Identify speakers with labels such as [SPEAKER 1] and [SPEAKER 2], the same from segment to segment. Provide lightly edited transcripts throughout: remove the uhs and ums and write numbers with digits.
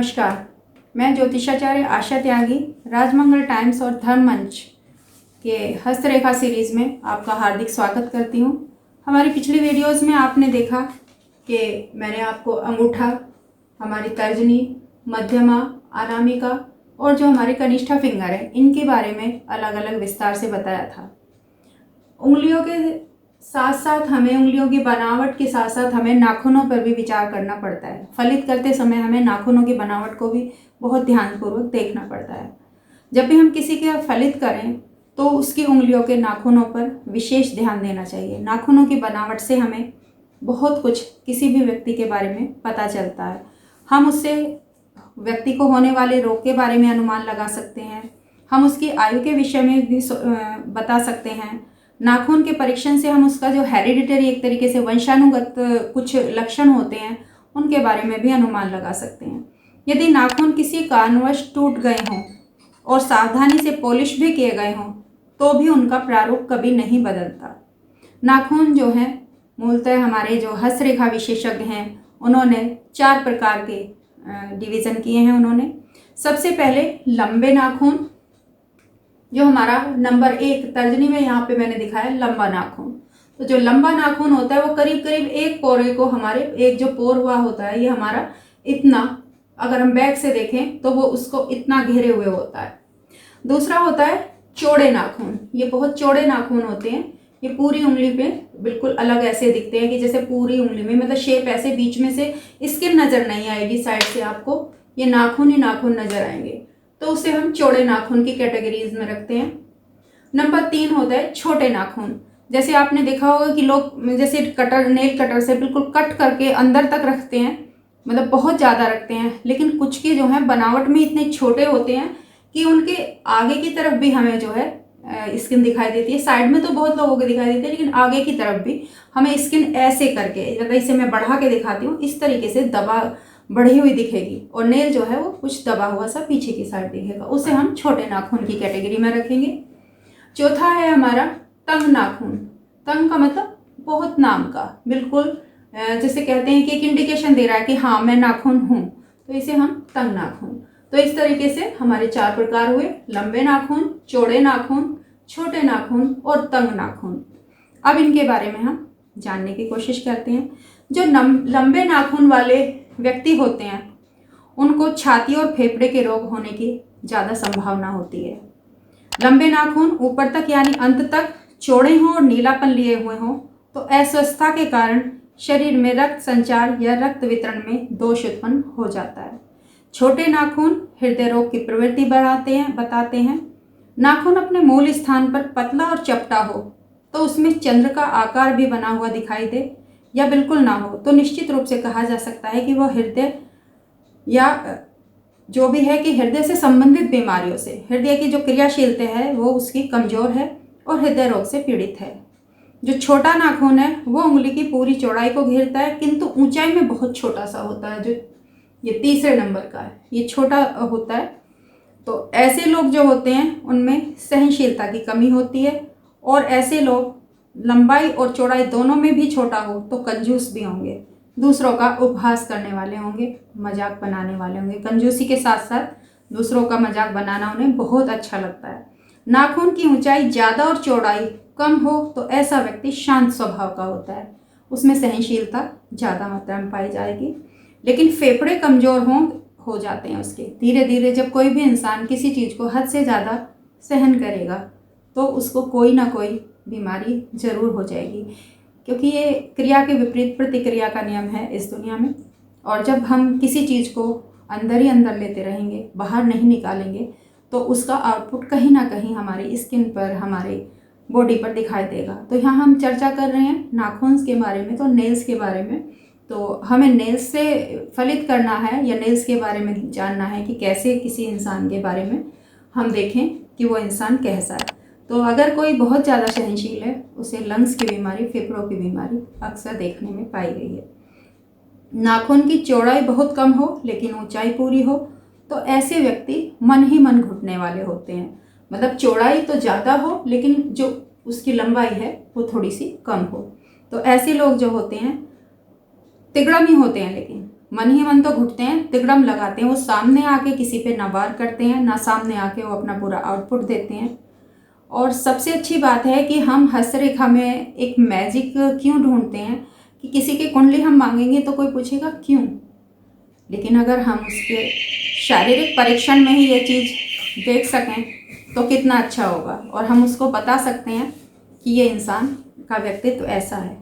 [SPEAKER 1] नमस्कार, मैं ज्योतिषाचार्य आशा त्यागी राजमंगल टाइम्स और धर्म मंच के हस्तरेखा सीरीज़ में आपका हार्दिक स्वागत करती हूँ। हमारी पिछली वीडियोस में आपने देखा कि मैंने आपको अंगूठा, हमारी तर्जनी, मध्यमा, अनामिका और जो हमारे कनिष्ठा फिंगर है इनके बारे में अलग अलग विस्तार से बताया था। उंगलियों के साथ साथ हमें उंगलियों की बनावट के साथ साथ हमें नाखूनों पर भी विचार करना पड़ता है। फलित करते समय हमें नाखूनों की बनावट को भी बहुत ध्यानपूर्वक देखना पड़ता है। जब भी हम किसी के फलित करें तो उसकी उंगलियों के नाखूनों पर विशेष ध्यान देना चाहिए। नाखूनों की बनावट से हमें बहुत कुछ किसी भी व्यक्ति के बारे में पता चलता है। हम उससे व्यक्ति को होने वाले रोग के बारे में अनुमान लगा सकते हैं। हम उसकी आयु के विषय में भी बता सकते हैं। नाखून के परीक्षण से हम उसका जो हेरिडिटरी एक तरीके से वंशानुगत कुछ लक्षण होते हैं उनके बारे में भी अनुमान लगा सकते हैं। यदि नाखून किसी कारणवश टूट गए हों और सावधानी से पॉलिश भी किए गए हों तो भी उनका प्रारूप कभी नहीं बदलता। नाखून जो है मूलतः हमारे जो हस्तरेखा विशेषज्ञ हैं उन्होंने 4 प्रकार के डिवीज़न किए हैं। उन्होंने सबसे पहले लंबे नाखून, जो हमारा नंबर 1 तर्जनी में यहाँ पे मैंने दिखाया लंबा नाखून। तो जो लंबा नाखून होता है वो करीब करीब एक पोरे को हमारे एक जो पोर हुआ होता है ये हमारा इतना, अगर हम बैक से देखें तो वो उसको इतना घेरे हुए होता है। दूसरा होता है चौड़े नाखून। ये बहुत चौड़े नाखून होते हैं। ये पूरी उंगली पे बिल्कुल अलग ऐसे दिखते हैं कि जैसे पूरी उंगली में मतलब शेप ऐसे बीच में से स्किन नज़र नहीं आएगी, साइड से आपको ये नाखून ही नाखून नज़र आएंगे। तो उसे हम चौड़े नाखून की कैटेगरीज में रखते हैं। नंबर 3 होता है छोटे नाखून। जैसे आपने देखा होगा कि लोग जैसे कटर, नेल कटर से बिल्कुल कट करके अंदर तक रखते हैं, मतलब बहुत ज़्यादा रखते हैं, लेकिन कुछ की जो है बनावट में इतने छोटे होते हैं कि उनके आगे की तरफ भी हमें जो है स्किन दिखाई देती है। साइड में तो बहुत लोगों को दिखाई देती है, लेकिन आगे की तरफ भी हमें स्किन ऐसे करके, जैसे इसे मैं बढ़ा के दिखाती हूँ, इस तरीके से बढ़ी हुई दिखेगी और नेल जो है वो कुछ दबा हुआ सा पीछे की साइड दिखेगा। उसे हम छोटे नाखून की कैटेगरी में रखेंगे। चौथा है हमारा तंग नाखून। तंग का मतलब बहुत नाम का, बिल्कुल जैसे कहते हैं कि एक इंडिकेशन दे रहा है कि हाँ मैं नाखून हूँ, तो इसे हम तंग नाखून। तो इस तरीके से हमारे 4 प्रकार हुए: लंबे नाखून, चौड़े नाखून, छोटे नाखून और तंग नाखून। अब इनके बारे में हम जानने की कोशिश करते हैं। जो लंबे नाखून वाले व्यक्ति होते हैं उनको छाती और फेफड़े के रोग होने की ज़्यादा संभावना होती है। लंबे नाखून ऊपर तक यानी अंत तक चौड़े हों और नीलापन लिए हुए हों तो अस्वस्थता के कारण शरीर में रक्त संचार या रक्त वितरण में दोष उत्पन्न हो जाता है। छोटे नाखून हृदय रोग की प्रवृत्ति बताते हैं। नाखून अपने मूल स्थान पर पतला और चपटा हो तो उसमें चंद्र का आकार भी बना हुआ दिखाई दे या बिल्कुल ना हो तो निश्चित रूप से कहा जा सकता है कि वह हृदय या जो भी है कि हृदय से संबंधित बीमारियों से, हृदय की जो क्रियाशीलता है वो उसकी कमज़ोर है और हृदय रोग से पीड़ित है। जो छोटा नाखून है वो उंगली की पूरी चौड़ाई को घेरता है किंतु ऊंचाई में बहुत छोटा सा होता है। जो ये तीसरे नंबर का है ये छोटा होता है। तो ऐसे लोग जो होते हैं उनमें सहनशीलता की कमी होती है और ऐसे लोग लंबाई और चौड़ाई दोनों में भी छोटा हो तो कंजूस भी होंगे, दूसरों का उपहास करने वाले होंगे, मजाक बनाने वाले होंगे। कंजूसी के साथ साथ दूसरों का मजाक बनाना उन्हें बहुत अच्छा लगता है। नाखून की ऊंचाई ज़्यादा और चौड़ाई कम हो तो ऐसा व्यक्ति शांत स्वभाव का होता है, उसमें सहनशीलता ज़्यादा मात्रा में पाई जाएगी। लेकिन फेफड़े कमज़ोर हो जाते हैं उसके। धीरे धीरे जब कोई भी इंसान किसी चीज़ को हद से ज़्यादा सहन करेगा तो उसको कोई ना कोई बीमारी ज़रूर हो जाएगी, क्योंकि ये क्रिया के विपरीत प्रतिक्रिया का नियम है इस दुनिया में। और जब हम किसी चीज़ को अंदर ही अंदर लेते रहेंगे, बाहर नहीं निकालेंगे, तो उसका आउटपुट कहीं ना कहीं हमारी स्किन पर, हमारे बॉडी पर दिखाई देगा। तो यहाँ हम चर्चा कर रहे हैं नाखून के बारे में, तो नेल्स के बारे में। तो हमें नेल्स से फलित करना है या नेल्स के बारे में जानना है कि कैसे किसी इंसान के बारे में हम देखें कि वो इंसान कैसा है। तो अगर कोई बहुत ज़्यादा सहनशील है उसे लंग्स की बीमारी, फेफड़ों की बीमारी अक्सर देखने में पाई गई है। नाखून की चौड़ाई बहुत कम हो लेकिन ऊंचाई पूरी हो तो ऐसे व्यक्ति मन ही मन घुटने वाले होते हैं। मतलब चौड़ाई तो ज़्यादा हो लेकिन जो उसकी लंबाई है वो थोड़ी सी कम हो। तो ऐसे लोग जो होते हैं तिगड़म ही होते हैं लेकिन मन ही मन तो घुटते हैं, तिगड़म लगाते हैं, वो सामने आके किसी पे ना वार करते हैं, ना सामने आके वो अपना पूरा आउटपुट देते हैं। और सबसे अच्छी बात है कि हम हस्तरेखा में एक मैजिक क्यों ढूंढते हैं कि किसी की कुंडली हम मांगेंगे तो कोई पूछेगा क्यों, लेकिन अगर हम उसके शारीरिक परीक्षण में ही ये चीज़ देख सकें तो कितना अच्छा होगा, और हम उसको बता सकते हैं कि ये इंसान का व्यक्तित्व ऐसा है।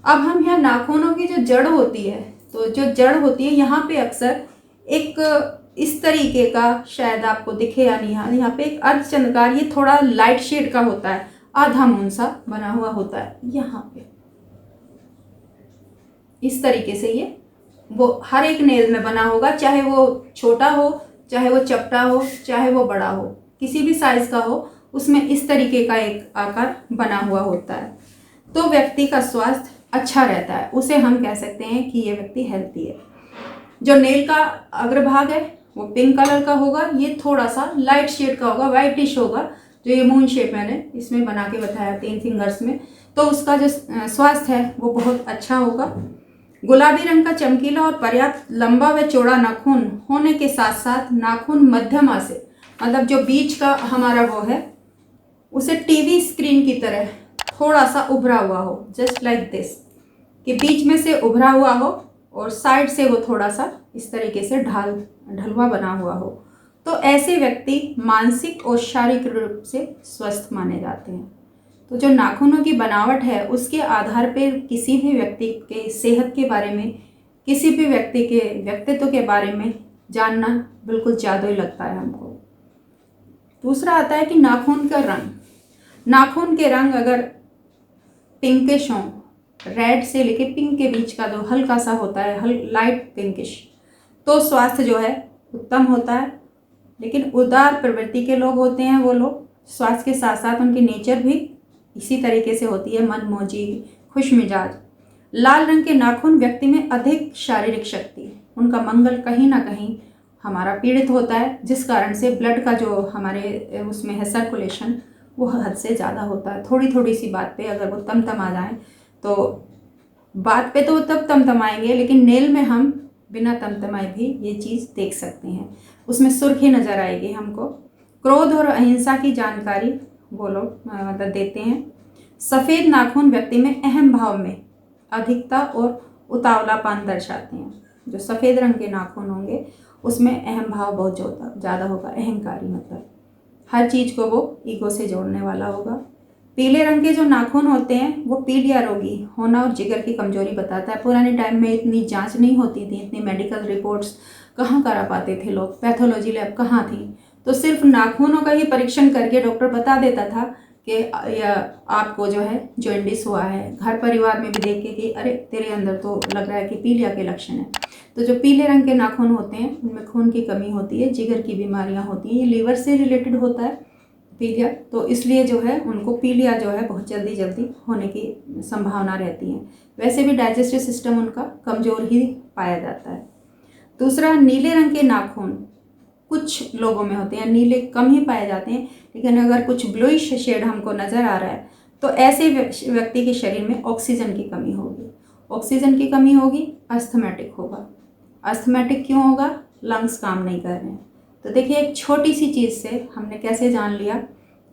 [SPEAKER 1] अब हम यहाँ नाखूनों की जो जड़ होती है, तो जो जड़ होती है यहाँ पे अक्सर एक इस तरीके का, शायद आपको दिखे या नहीं, यहाँ पे एक अर्धचंद्रकार, ये थोड़ा लाइट शेड का होता है, आधा मून सा बना हुआ होता है यहाँ पे, इस तरीके से ये वो हर एक नेल में बना होगा, चाहे वो छोटा हो, चाहे वो चपटा हो, चाहे वो बड़ा हो, किसी भी साइज का हो, उसमें इस तरीके का एक आकार बना हुआ होता है। तो व्यक्ति का स्वास्थ्य अच्छा रहता है, उसे हम कह सकते हैं कि ये व्यक्ति हेल्थी है। जो नेल का अग्रभाग है वो पिंक कलर का होगा, ये थोड़ा सा लाइट शेड का होगा, वाइटिश होगा, जो ये मून शेप मैंने इसमें बना के बताया 3 फिंगर्स में, तो उसका जो स्वास्थ्य है वो बहुत अच्छा होगा। गुलाबी रंग का चमकीला और पर्याप्त लंबा व चौड़ा नाखून होने के साथ साथ नाखून मध्यमा से, मतलब जो बीच का हमारा वो है उसे टीवी स्क्रीन की तरह थोड़ा सा उभरा हुआ हो, जस्ट लाइक दिस, कि बीच में से उभरा हुआ हो और साइड से वो थोड़ा सा इस तरीके से ढलवा बना हुआ हो, तो ऐसे व्यक्ति मानसिक और शारीरिक रूप से स्वस्थ माने जाते हैं। तो जो नाखूनों की बनावट है उसके आधार पर किसी भी व्यक्ति के सेहत के बारे में, किसी भी व्यक्ति के व्यक्तित्व के बारे में जानना बिल्कुल जादुई लगता है हमको। दूसरा आता है कि नाखून का रंग। नाखून के रंग अगर पिंकिश हों, रेड से लेके पिंक के बीच का जो हल्का सा होता है, लाइट पिंकिश, तो स्वास्थ्य जो है उत्तम होता है। लेकिन उदार प्रवृत्ति के लोग होते हैं, वो लोग स्वास्थ्य के साथ साथ उनकी नेचर भी इसी तरीके से होती है, मनमौजी, खुश मिजाज। लाल रंग के नाखून व्यक्ति में अधिक शारीरिक शक्ति, उनका मंगल कहीं ना कहीं हमारा पीड़ित होता है, जिस कारण से ब्लड का जो हमारे उसमें है सर्कुलेशन वो हद से ज़्यादा होता है। थोड़ी थोड़ी सी बात पे अगर वो तमतमा जाए, तो बात पे तो वो तब तमतमाएंगे, लेकिन नेल में हम बिना तमतमाए भी ये चीज़ देख सकते हैं, उसमें सुर्खी नज़र आएगी हमको। क्रोध और अहिंसा की जानकारी वो लोग मतलब देते हैं। सफ़ेद नाखून व्यक्ति में अहम भाव में अधिकता और उतावलापन दर्शाते हैं। जो सफ़ेद रंग के नाखून होंगे उसमें अहम भाव बहुत ज़्यादा होगा, अहंकारी, मतलब हर चीज़ को वो ईगो से जोड़ने वाला होगा। पीले रंग के जो नाखून होते हैं वो पीलिया रोगी होना और जिगर की कमजोरी बताता है। पुराने टाइम में इतनी जांच नहीं होती थी, इतनी मेडिकल रिपोर्ट्स कहाँ करा पाते थे लोग, पैथोलॉजी लैब कहाँ थी, तो सिर्फ नाखूनों का ही परीक्षण करके डॉक्टर बता देता था कि आपको जो है जॉन्डिस हुआ है। घर परिवार में भी देख के कि अरे तेरे अंदर तो लग रहा है कि पीलिया के लक्षण है। तो जो पीले रंग के नाखून होते हैं उनमें खून की कमी होती है, जिगर की बीमारियां होती हैं, ये लीवर से रिलेटेड होता है पीलिया, तो इसलिए जो है उनको पीलिया जो है बहुत जल्दी होने की संभावना रहती है। वैसे भी डाइजेस्टिव सिस्टम उनका कमज़ोर ही पाया जाता है। दूसरा, नीले रंग के नाखून कुछ लोगों में होते हैं, नीले कम ही पाए जाते हैं, लेकिन अगर कुछ ब्लूइश शेड हमको नज़र आ रहा है तो ऐसे व्यक्ति के शरीर में ऑक्सीजन की कमी होगी। ऑक्सीजन की कमी होगी, अस्थमैटिक होगा। अस्थमैटिक क्यों होगा? लंग्स काम नहीं कर रहे हैं। तो देखिए, एक छोटी सी चीज़ से हमने कैसे जान लिया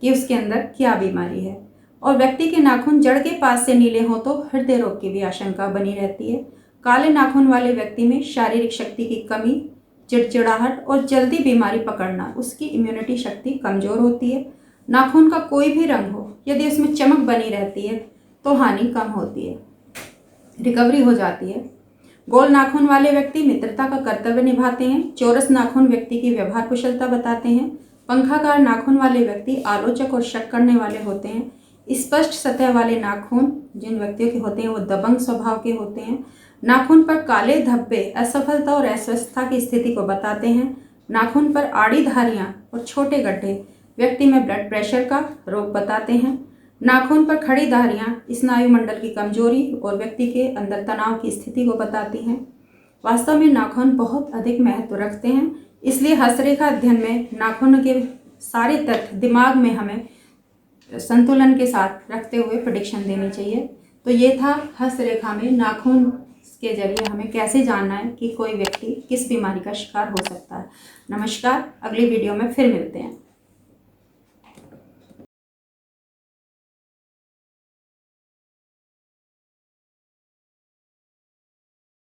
[SPEAKER 1] कि उसके अंदर क्या बीमारी है। और व्यक्ति के नाखून जड़ के पास से नीले हों तो हृदय रोग की भी आशंका बनी रहती है। काले नाखून वाले व्यक्ति में शारीरिक शक्ति की कमी, चिड़चिड़ाहट और जल्दी बीमारी पकड़ना, उसकी इम्यूनिटी शक्ति कमज़ोर होती है। नाखून का कोई भी रंग हो, यदि उसमें चमक बनी रहती है तो हानि कम होती है, रिकवरी हो जाती है। गोल नाखून वाले व्यक्ति मित्रता का कर्तव्य निभाते हैं। चौरस नाखून व्यक्ति की व्यवहार कुशलता बताते हैं। पंखाकार नाखून वाले व्यक्ति आलोचक और शक करने वाले होते हैं। स्पष्ट सतह वाले नाखून जिन व्यक्तियों के होते हैं वो दबंग स्वभाव के होते हैं। नाखून पर काले धब्बे असफलता और अस्वस्थता की स्थिति को बताते हैं। नाखून पर आड़ी धारियाँ और छोटे गड्ढे व्यक्ति में ब्लड प्रेशर का रोग बताते हैं। नाखून पर खड़ी धारियाँ स्नायु मंडल की कमजोरी और व्यक्ति के अंदर तनाव की स्थिति को बताती हैं। वास्तव में नाखून बहुत अधिक महत्व रखते हैं, इसलिए हस्तरेखा अध्ययन में नाखून के सारे तथ्य दिमाग में हमें संतुलन के साथ रखते हुए प्रेडिक्शन देनी चाहिए। तो ये था हस्तरेखा में नाखून के जरिए हमें कैसे जानना है कि कोई व्यक्ति किस बीमारी का शिकार हो सकता है। नमस्कार, अगली वीडियो में फिर मिलते हैं।